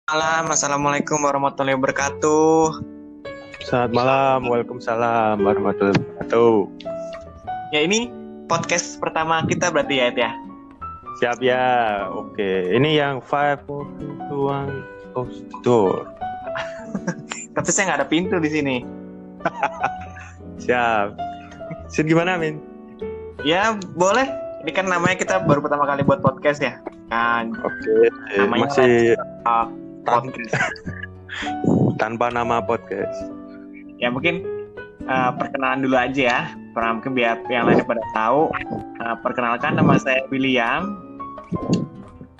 Malam, Assalamualaikum warahmatullahi wabarakatuh. Selamat malam, waalaikumsalam warahmatullahi wabarakatuh. Ya ini podcast pertama kita berarti ya, Ed ya? Siap ya, oke. Ini yang 5, 4, 2, 1, close the door. Tapi saya nggak ada pintu di sini. Siap. Sin gimana, Min? Ya boleh. Ini kan namanya kita baru pertama kali buat podcast ya. Kan Oke, namanya masih podcast. tanpa nama podcast. Ya mungkin perkenalan dulu aja ya. Mungkin biar yang lain pada tahu. Perkenalkan, nama saya William.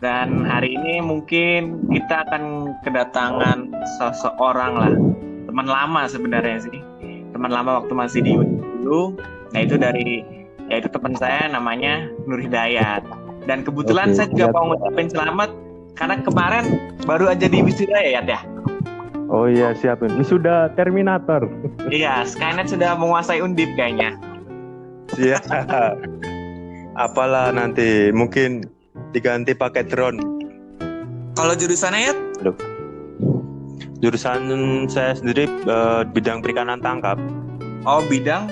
Dan hari ini mungkin kita akan kedatangan seseorang lah, teman lama sebenarnya sih, teman lama waktu masih di UI dulu, yaitu teman saya namanya Nur Hidayat. Dan kebetulan saya juga mau ngucapin selamat karena kemarin baru aja di wisuda ya, Yat ya. Oh iya, siapin. Ini sudah Terminator. Iya, Skynet sudah menguasai Undip kayaknya. Siap. Apalah nanti mungkin diganti pakai drone. Kalau jurusannya ya? Jurusan saya sendiri bidang perikanan tangkap. Oh, bidang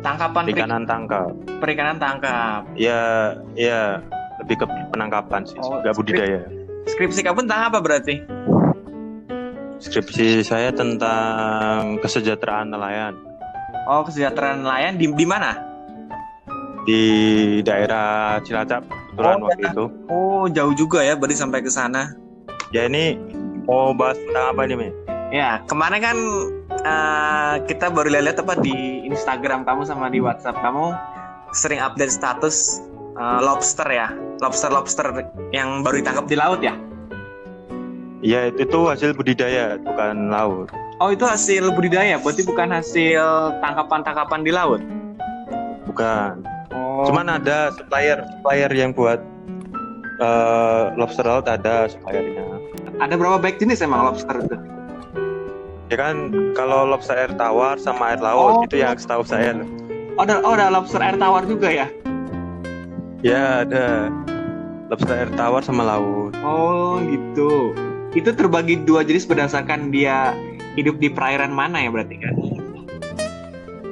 tangkapan perikanan tangkap. Ya, lebih ke penangkapan sih, nggak budidaya. Skripsi kamu tentang apa berarti? Skripsi saya tentang kesejahteraan nelayan. Oh, kesejahteraan nelayan di mana? Di daerah Cilacap, kebetulan waktu itu. Oh, jauh juga ya, berarti sampai ke sana. Ya ini mau bahas tentang apa nih, Mi? Ya, kemarin kan kita baru lihat apa di Instagram kamu sama di WhatsApp kamu sering update status lobster ya, lobster yang baru ditangkap di laut ya? Ya itu hasil budidaya, bukan laut. Oh, itu hasil budidaya, berarti bukan hasil tangkapan di laut? Bukan. Oh. Cuman ada supplier yang buat lobster laut, ada suppliernya. Ada berapa banyak jenis emang lobster itu? Ya kan kalau lobster air tawar sama air laut itu yang setahu saya. Oh, ada lobster air tawar juga ya? Ya ada lobster air tawar sama laut. Oh gitu. Itu terbagi dua jenis berdasarkan dia hidup di perairan mana ya berarti kan?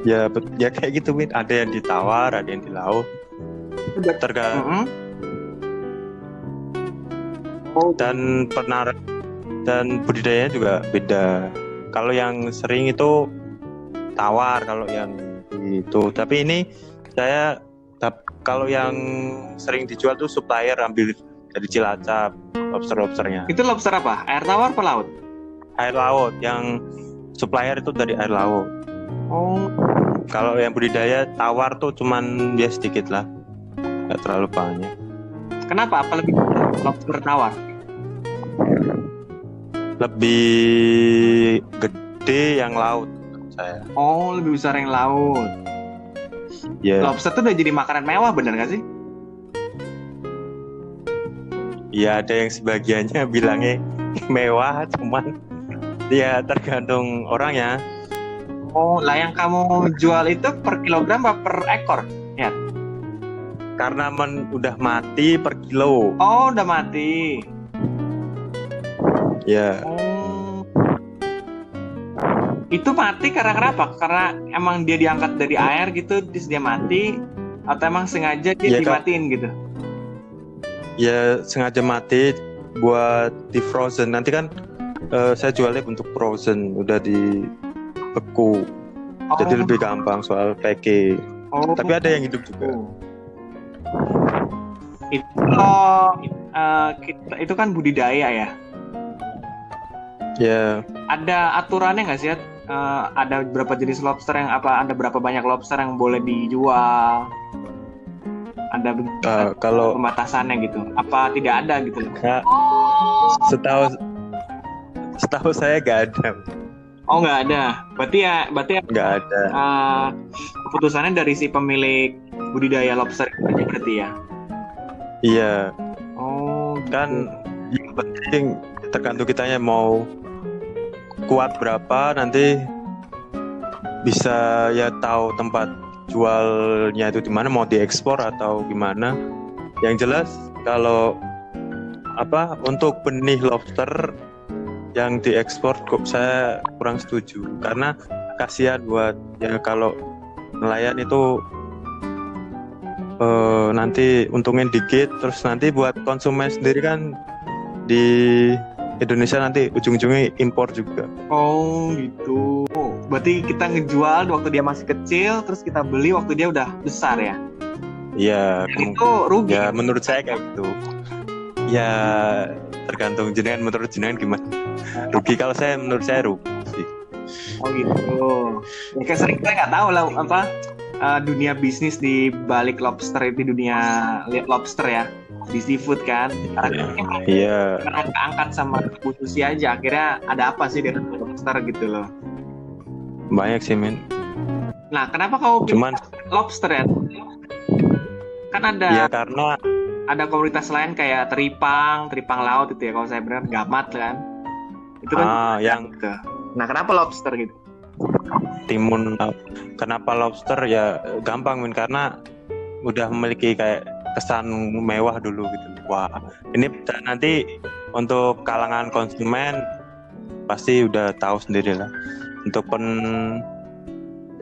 Ya kayak gitu, Min. Ada yang di tawar, ada yang di laut. Tergantung. Dan budidayanya juga beda. Kalau yang sering itu tawar, kalau yang itu. Tapi ini kalau yang sering dijual tuh supplier ambil dari Cilacap, lobsternya. Itu lobster apa? Air tawar apa laut? Air laut. Yang supplier itu dari air laut. Oh. Kalau yang budidaya tawar tuh cuman ya sedikit lah, nggak terlalu banyak. Kenapa? Apa lebih lobster tawar? Lebih gede yang laut saya. Oh, lebih besar yang laut. Yeah. Lobster tuh udah jadi makanan mewah, bener nggak sih? Ya ada yang sebagiannya bilangnya mewah, cuman ya tergantung orangnya. Oh, lah yang kamu jual itu per kilogram apa per ekor? Ya. Karena udah mati per kilo. Oh, udah mati. Ya. Oh. Itu mati karena kenapa? Karena emang dia diangkat dari air gitu, terus dia mati, atau emang sengaja dia dimatiin gitu? Ya sengaja mati buat di frozen. Nanti kan saya jualnya untuk frozen, udah dibeku. Jadi lebih gampang soal packing. Tapi ada yang hidup juga. Itu kan budidaya ya? Ya. Ada aturannya nggak sih? Ada berapa jenis lobster ada berapa banyak lobster yang boleh dijual? Ada kalau pembatasannya gitu? Apa tidak ada gitu loh? Setahu saya nggak ada. Oh, nggak ada. Berarti nggak ada. Keputusannya dari si pemilik budidaya lobster itu berarti ya? Iya. Oh, kan yang penting tergantung kitanya mau kuat berapa, nanti bisa ya tahu tempat jualnya itu di mana, mau diekspor atau gimana. Yang jelas kalau untuk benih lobster yang diekspor kok saya kurang setuju karena kasihan buat ya kalau nelayan itu nanti untungnya dikit, terus nanti buat konsumen sendiri kan di Indonesia nanti ujung-ujungnya impor juga. Oh gitu. Berarti kita ngejual waktu dia masih kecil, terus kita beli waktu dia udah besar ya? Iya, Itu rugi. ya menurut saya kayak gitu. Ya tergantung jenengan, menurut jenengan gimana? Rugi, kalau menurut saya rugi sih. Oh gitu. Ya kayak sering kita nggak tahu lah dunia bisnis di balik lobster, di dunia lobster ya, di seafood kan. Iya. Karena keangkat sama Bu Susi aja, akhirnya ada apa sih dengan lobster gitu loh. Banyak sih men. Nah kenapa kamu Cuman lobster ya? Kan ada ya karena ada komunitas lain kayak teripang laut itu ya, kalau saya benar gamat kan. Itu kan yang gitu. Nah kenapa lobster gitu? timun. Kenapa lobster ya gampang men, karena udah memiliki kayak kesan mewah dulu gitu. Wah, ini nanti untuk kalangan konsumen pasti udah tahu sendiri lah. Untuk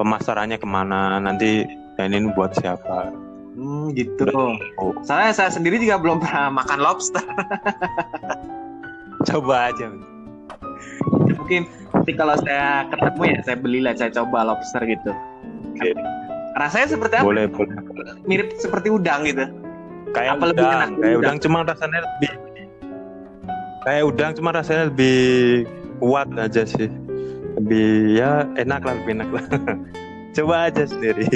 pemasarannya kemana nanti, dan ini buat siapa. Gitu. Soalnya saya sendiri juga belum pernah makan lobster. Coba aja. Mungkin nanti kalau saya ketemu ya saya belilah, saya coba lobster gitu. Oke. Rasanya seperti apa? Boleh. Mirip seperti udang gitu. Kayak apa lebih enak? Kayak udang cuma rasanya lebih kuat aja sih. Lebih ya enak lah. Coba aja sendiri.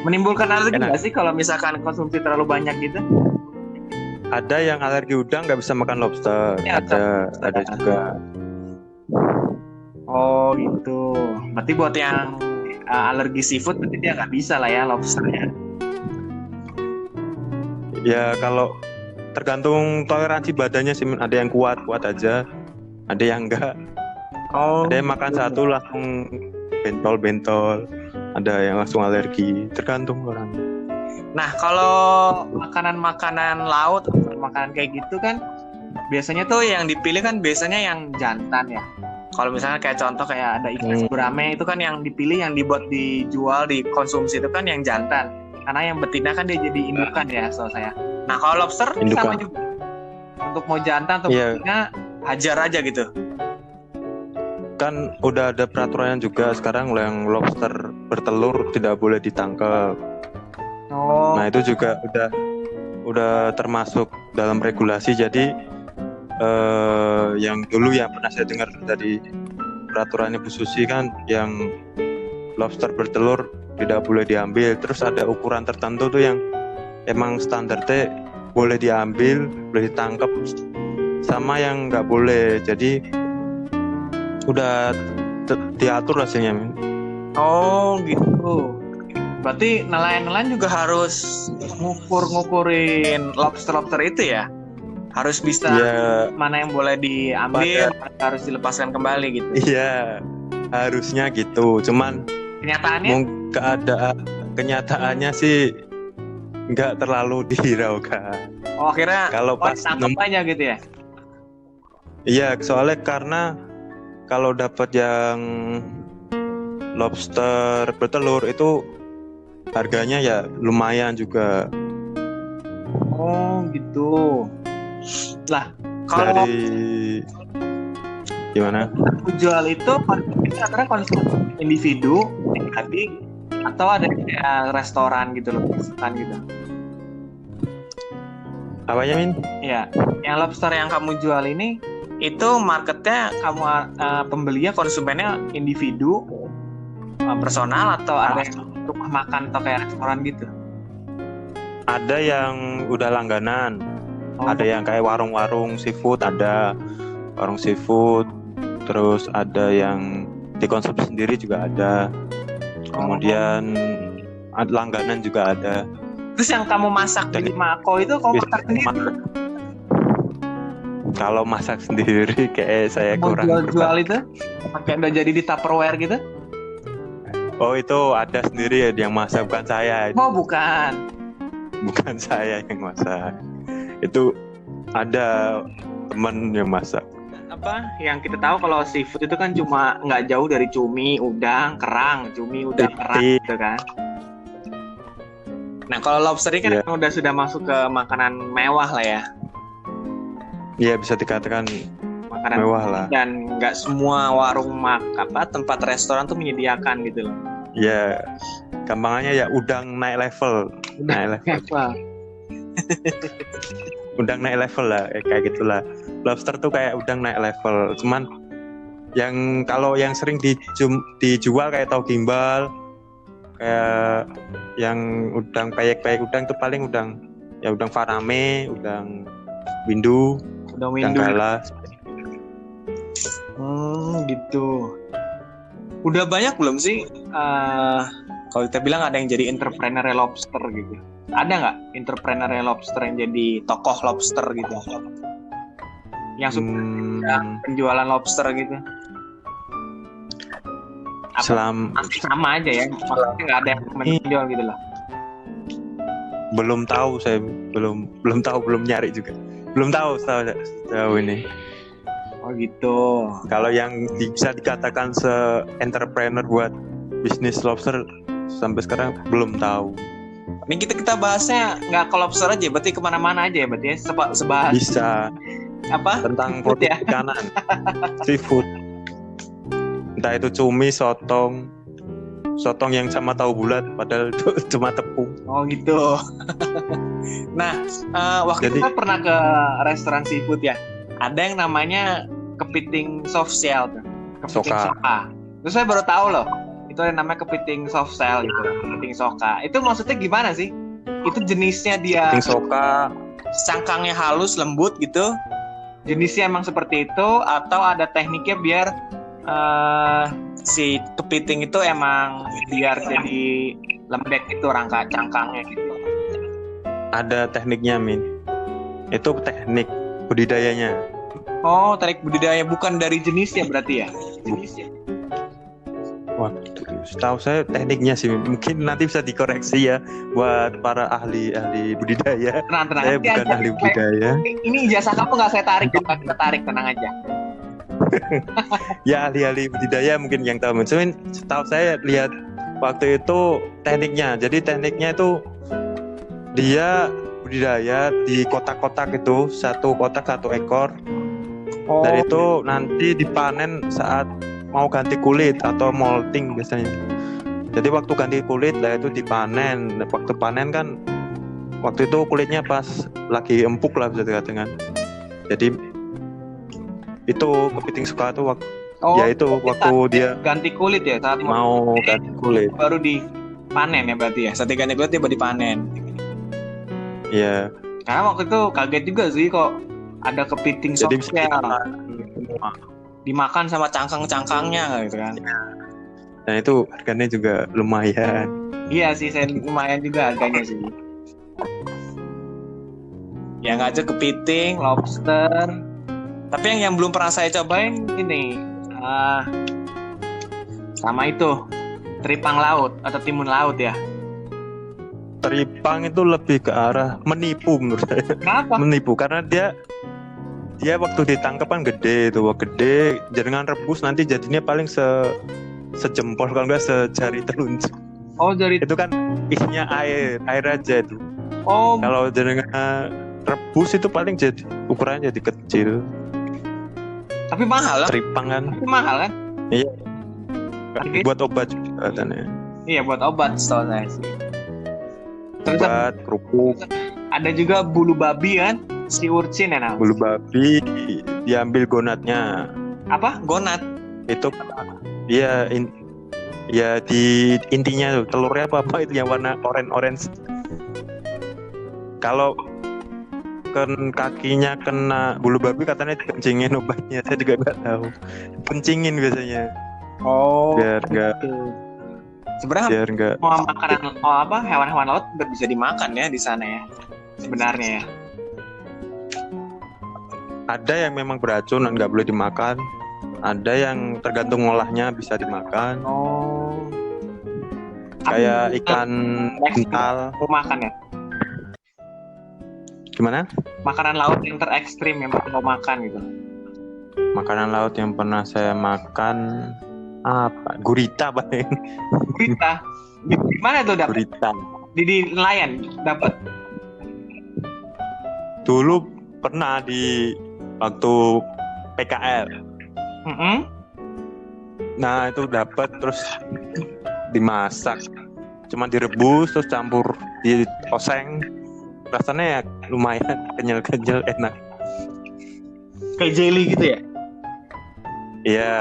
Menimbulkan alergi nggak sih kalau misalkan konsumsi terlalu banyak gitu? Ada yang alergi udang nggak bisa makan lobster. Ya, ada juga. Oh gitu. Berarti buat yang alergi seafood berarti dia nggak bisa lah ya lobsternya. Ya kalau tergantung toleransi badannya sih. Ada yang kuat aja, ada yang enggak. Ada yang makan satu langsung bentol, ada yang langsung alergi, tergantung orang. Nah kalau makanan laut atau makanan kayak gitu kan biasanya tuh yang dipilih kan biasanya yang jantan ya. Kalau misalnya kayak contoh kayak ada ikan gurame itu kan yang dipilih, yang dibuat dijual, dikonsumsi itu kan yang jantan. Karena yang betina kan dia jadi indukan ya, so saya. Nah kalau lobster sama juga. Untuk mau jantan atau betina hajar aja gitu. Kan udah ada peraturan juga sekarang, yang lobster bertelur tidak boleh ditangkap. Nah itu juga udah termasuk dalam regulasi. Jadi yang dulu yang pernah saya dengar dari peraturannya Bu Susi kan, yang lobster bertelur tidak boleh diambil. Terus ada ukuran tertentu tuh yang emang standarnya boleh diambil, boleh ditangkap, sama yang nggak boleh. Jadi udah diatur hasilnya. Oh gitu. Berarti nelayan juga harus ngukurin lobster itu ya? Harus bisa mana yang boleh diambil, mana harus dilepaskan kembali gitu. Iya, harusnya gitu. Cuman kenyataannya sih nggak terlalu dihiraukan. Oh akhirnya kalau pas aja gitu ya? Iya, soalnya karena kalau dapat yang lobster bertelur itu harganya ya lumayan juga. Oh gitu. Lah kalau gimana? Jual itu karena konsumen individu, atau ada kayak restoran gitu loh, kan gitu. Apanya Min? Ya, yang lobster yang kamu jual ini itu marketnya kamu pembelinya konsumennya individu, personal, atau ada yang rumah makan atau kayak restoran gitu? Ada yang udah langganan, ada yang kayak warung-warung seafood, terus ada yang dikonsumsi sendiri juga ada. Kemudian langganan juga ada. Terus yang kamu masak di Mako itu kamu masak sendiri? Kalau masak sendiri kayak saya kurang jual itu pakai udah jadi di Tupperware gitu? Oh itu ada sendiri ya yang masak, bukan saya. Oh bukan Bukan saya yang masak. Itu Ada temen yang masak. Apa yang kita tahu kalau seafood itu kan cuma nggak jauh dari cumi, udang, kerang, kerang Titik. gitu kan. Nah kalau lobster ini kan Iya. udah sudah masuk ke makanan mewah lah ya, Ya bisa dikatakan makanan mewah lah. dan nggak semua warung tempat restoran tuh menyediakan gitu loh. Ya gampangannya ya udang naik level. Naik level. Wah, Udang naik level lah, kayak gitulah. Lobster tuh kayak udang naik level. Cuman yang kalau yang sering dijual kayak tahu gimbal, kayak yang udang peyek udang itu paling udang faname, udang windu, udah udang windu. galas. Gitu. Udah banyak belum sih? Kalau kita bilang ada yang jadi entrepreneur lobster gitu. Ada nggak entrepreneur lobster yang jadi tokoh lobster gitu? Yang suka penjualan lobster gitu? Sama aja ya, maksudnya nggak ada yang menjual gitu lah. Belum tahu, saya belum tahu, belum nyari juga. Belum tahu sejauh ini. Oh gitu. Kalau yang bisa dikatakan se-entrepreneur buat bisnis lobster sampai sekarang belum tahu. Ini kita bahasnya nggak ke lobster aja, berarti kemana-mana aja ya, berarti ya sebahas Bisa apa tentang seafood produk ya? ikanan, seafood. Entah itu cumi, sotong yang sama tahu bulat padahal itu cuma tepung. Oh gitu. Nah, waktu Jadi- itu kan pernah ke restoran seafood ya. Ada yang namanya kepiting soft shell tuh. Kepiting Soka. soka. Terus saya baru tahu loh, itu ada namanya kepiting soft shell gitu, kepiting soka. Itu maksudnya gimana sih? Itu jenisnya dia Kepiting soka, cangkangnya halus, lembut gitu. Jenisnya emang seperti itu atau ada tekniknya biar si kepiting itu emang biar jadi lembek itu rangka cangkangnya gitu. ada tekniknya, Min. Itu teknik budidayanya. Oh, teknik budidaya bukan dari jenisnya berarti ya? Jenisnya. Waduh, setahu saya tekniknya sih, mungkin nanti bisa dikoreksi ya buat para ahli budidaya. Tenang. Saya Nanti bukan aja. ahli budidaya. Ini ijazah kamu nggak saya tarik kok, nggak kita tarik, tenang aja. Ya ahli budidaya mungkin yang tahu. Cuman setahu saya lihat waktu itu tekniknya. Jadi tekniknya itu dia budidaya di kotak-kotak itu, satu kotak satu ekor. Oh, Dan itu nanti dipanen saat mau ganti kulit atau molting biasanya. Jadi waktu ganti kulit lah itu dipanen. Waktu panen kan waktu itu kulitnya pas lagi empuk lah bisa dikatakan. Jadi itu kepiting suka tuh ya itu waktu dia ganti kulit ya saat mau ganti kulit. baru dipanen ya berarti ya. Saat ganti kulit dia baru dipanen. Iya. Karena waktu itu kaget juga sih kok ada kepiting Jadi soft bisa shell semua. dimakan sama cangkang-cangkangnya gitu kan. Dan itu harganya juga lumayan. Iya sih, saya lumayan juga harganya sih. Yang aja kepiting, lobster. Tapi yang belum pernah saya cobain ini sama itu teripang laut atau timun laut ya. Teripang itu lebih ke arah menipu menurut saya. Kenapa? Menipu karena dia waktu ditangkap kan gede itu, gede. Jaringan rebus nanti jadinya paling sejempol kalau enggak sejari telunjuk. Oh dari Itu kan isinya air aja itu. oh Kalau jaringan rebus itu paling jadi ukurannya jadi kecil. tapi mahal lah. Teripang kan Tapi mahal kan? Iya. Oke. Buat obat juga katanya. Iya buat obat setahu saya sih. Terus Obat, kerupuk, ada juga bulu babi kan, si urchin ya namanya. bulu babi diambil gonatnya. Apa? Gonat. Itu dia ya di intinya tuh, telurnya apa itu yang warna orange. Kalau kakinya kena bulu babi katanya dikencingin obatnya, saya juga nggak tahu. Kencingin biasanya Oh. biar nggak Sebenarnya semua makanan hewan-hewan laut bisa dimakan ya di sana ya. Sebenarnya ya. ada yang memang beracun dan nggak boleh dimakan. Ada yang tergantung ngolahnya bisa dimakan. Oh. Kayak ikan buntal. Mau makan ya? Gimana? Makanan laut yang terekstrim yang pernah kau makan gitu. Makanan laut yang pernah saya makan apa? Gurita paling. Gurita. Di mana tuh dapat? Gurita. Di nelayan dapat. Dulu pernah di waktu PKL. Mm-mm. Nah itu dapat terus dimasak, cuma direbus terus campur di oseng. Rasanya ya lumayan kenyal-kenyal, enak. Kayak jelly gitu ya? Iya,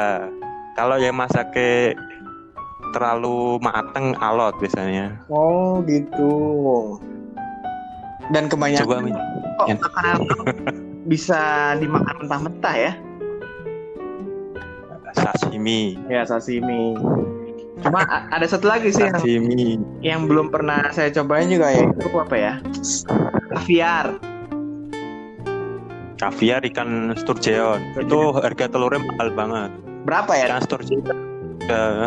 kalau yang masaknya terlalu mateng alot biasanya. Oh gitu. Dan kebanyakan Coba Min. kok makanan bisa dimakan mentah-mentah ya? Sashimi. Ya sashimi. Cuma ada satu lagi sih Sashimi. yang belum pernah saya cobain juga ya. Itu apa ya? Kaviar. Kaviar ikan sturgeon. Itu harga telurnya mahal banget. Berapa ya? Ikan sturgeon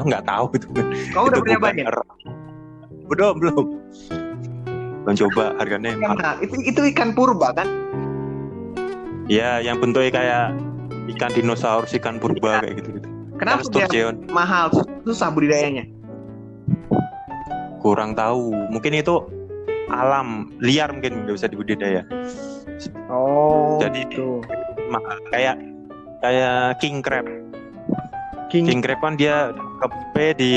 nggak tahu itu. Kau udah Itu pernah bukan nyobain? belum. Mencoba harganya Yang mahal. mahal. Itu ikan purba kan? Iya, yang bentuknya kayak ikan dinosaurus, ikan purba kayak gitu. Kenapa Ikan dia sturgeon mahal? Susah budidayanya. kurang tahu. Mungkin itu alam liar, mungkin nggak bisa dibudidaya. Oh. Jadi Gitu. mahal. Kayak king crab. King. King crab kan dia kepe di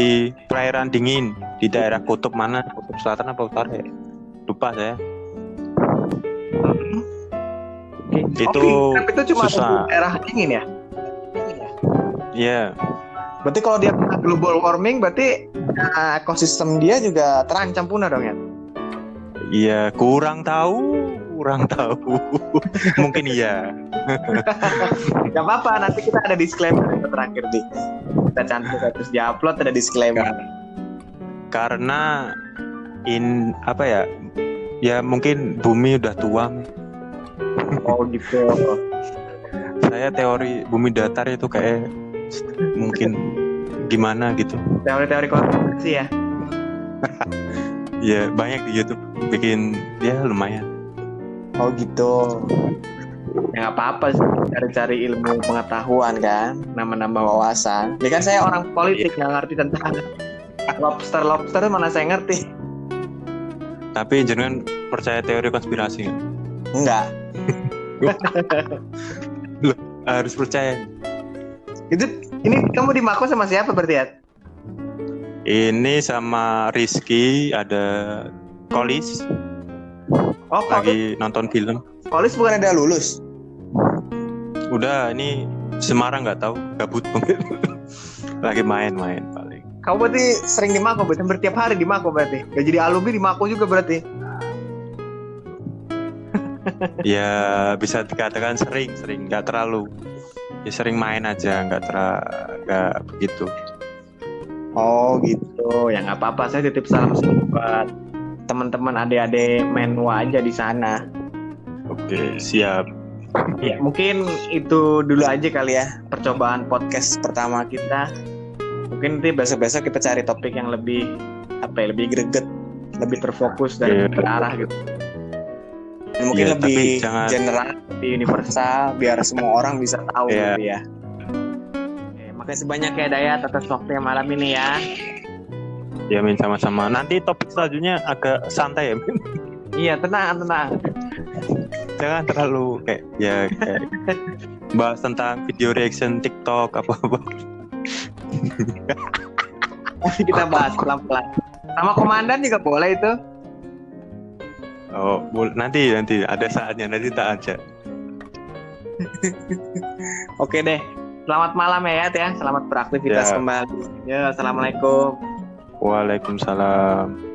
perairan dingin di daerah kutub mana? Kutub selatan apa utara ya? Lupa saya. Itu Tapi itu cuma susah. di daerah dingin ya? Iya. Berarti kalau dia kena global warming, berarti ekosistem dia juga terancam punah dong ya? Iya, kurang tahu. Mungkin iya. Gak apa-apa, nanti kita ada disclaimer yang terakhir nih. Kita cantik terus diupload ada disclaimer. Karena apa ya? Ya mungkin bumi udah tua. Oh gitu. Saya teori bumi datar itu kayak mungkin gimana gitu. Teori-teori konspirasi ya. Ya banyak di YouTube bikin ya lumayan. Oh gitu. Ya nggak apa-apa sih, cari-cari ilmu pengetahuan kan, nambah-nambah wawasan. Ini kan saya orang politik nggak ngerti tentang lobster mana saya ngerti. Tapi jangan percaya teori konspirasi nggak? Enggak. Loh, harus percaya. Ini kamu di Mako sama siapa berarti ya? Ini sama Rizky, ada Kolis Oh, lagi nonton film. Kolis bukan ada lulus. Udah ini Semarang nggak tahu, gabut banget. Lagi main-main paling. Kamu berarti sering di Mako, berarti hampir tiap hari di Mako berarti. Gak jadi alumni di Mako juga berarti. Ya bisa dikatakan sering, nggak terlalu. Ya sering main aja, nggak begitu. Oh gitu, ya nggak apa-apa. Saya titip salam buat teman-teman adik-adik menwa aja di sana. Oke, siap. Ya mungkin itu dulu aja kali ya percobaan podcast pertama kita. Mungkin nanti besok-besok kita cari topik yang lebih lebih greget, lebih terfokus dan berarah gitu. Dan mungkin lebih general, lebih universal, biar semua orang bisa tahu gitu ya. Oke, makasih banyak ya Dayat atas waktunya malam ini ya. Ya Min, sama-sama. Nanti topik selanjutnya agak santai ya Min. Iya, tenang. Jangan terlalu kayak bahas tentang video reaction TikTok apa-apa. Nanti kita bahas pelan-pelan. Sama komandan juga boleh itu. Oh, nanti ada saatnya, nanti tak aja. Oke deh. Selamat malam ya, Selamat beraktivitas kembali. Ya, assalamualaikum. Waalaikumsalam.